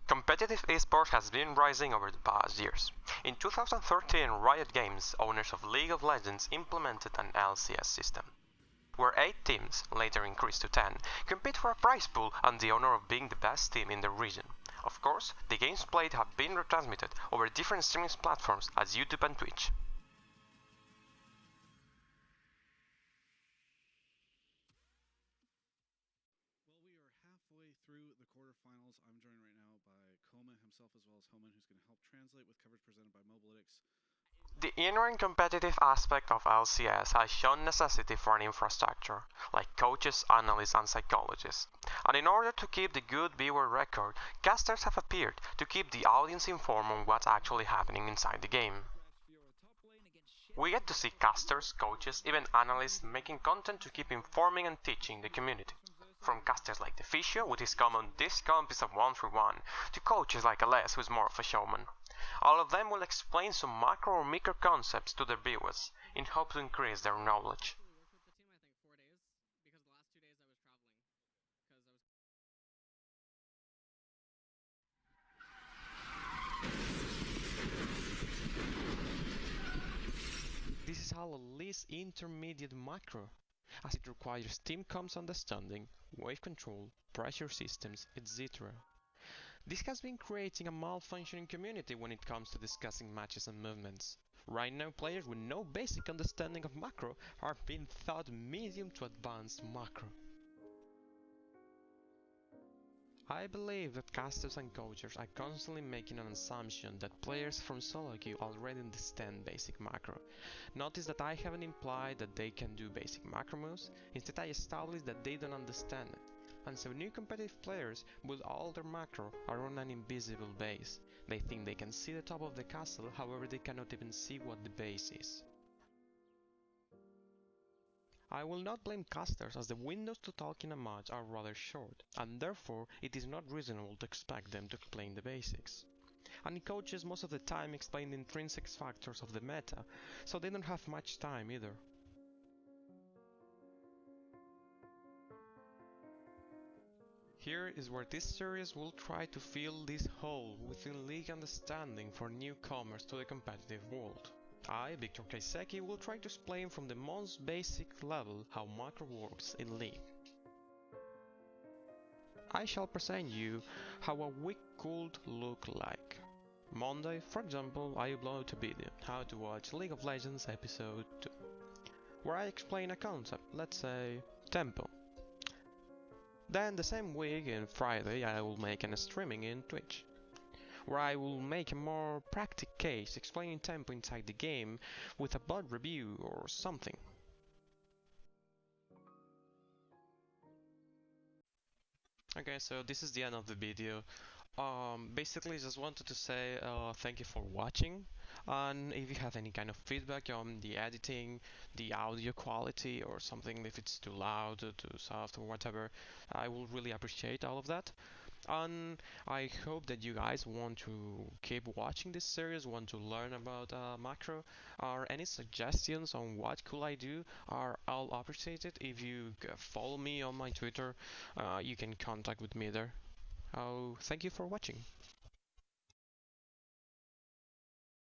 Competitive esports has been rising over the past years. In 2013, Riot Games, owners of League of Legends, implemented an LCS system, where 8 teams, later increased to 10, compete for a prize pool and the honor of being the best team in the region. Of course, the games played have been retransmitted over different streaming platforms as YouTube and Twitch. Halfway through the quarterfinals. I'm joined right now by Koma himself as well as Homan, who's going to help translate with coverage presented by Mobalytics. The inherent competitive aspect of LCS has shown necessity for an infrastructure, like coaches, analysts and psychologists. And in order to keep the good viewer record, casters have appeared to keep the audience informed on what's actually happening inside the game. We get to see casters, coaches, even analysts making content to keep informing and teaching the community. From casters like the Fisio, with his comment "this comp is a 1-3-1", to coaches like Aless, who's more of a showman. All of them will explain some macro or micro concepts to their viewers, in hope to increase their knowledge. This is all a least intermediate macro, as it requires team comms understanding, wave control, pressure systems, etc. This has been creating a malfunctioning community when it comes to discussing matches and movements. Right now, players with no basic understanding of macro are being taught medium to advanced macro. I believe that casters and coaches are constantly making an assumption that players from SoloQ already understand basic macro. Notice that I haven't implied that they can do basic macro moves, instead I established that they don't understand it. And so new competitive players build all their macro around an invisible base. They think they can see the top of the castle, however they cannot even see what the base is. I will not blame casters, as the windows to talk in a match are rather short, and therefore it is not reasonable to expect them to explain the basics. And coaches most of the time explain the intrinsic factors of the meta, so they don't have much time either. Here is where this series will try to fill this hole within League understanding for newcomers to the competitive world. I, Victor Kaiseki, will try to explain from the most basic level how macro works in League. I shall present you how a week could look like. Monday, for example, I upload a video, how to watch League of Legends episode 2, where I explain a concept, let's say tempo. Then the same week, in Friday, I will make a streaming in Twitch, where I will make a more practical case explaining tempo inside the game with a bot review or something. Okay, so this is the end of the video. Basically just wanted to say thank you for watching, and if you have any kind of feedback on the editing, the audio quality or something, if it's too loud or too soft or whatever, I will really appreciate all of that. And I hope that you guys want to keep watching this series, want to learn about macro, or any suggestions on what could I do are all appreciated. If you follow me on my Twitter, you can contact with me there. Thank you for watching.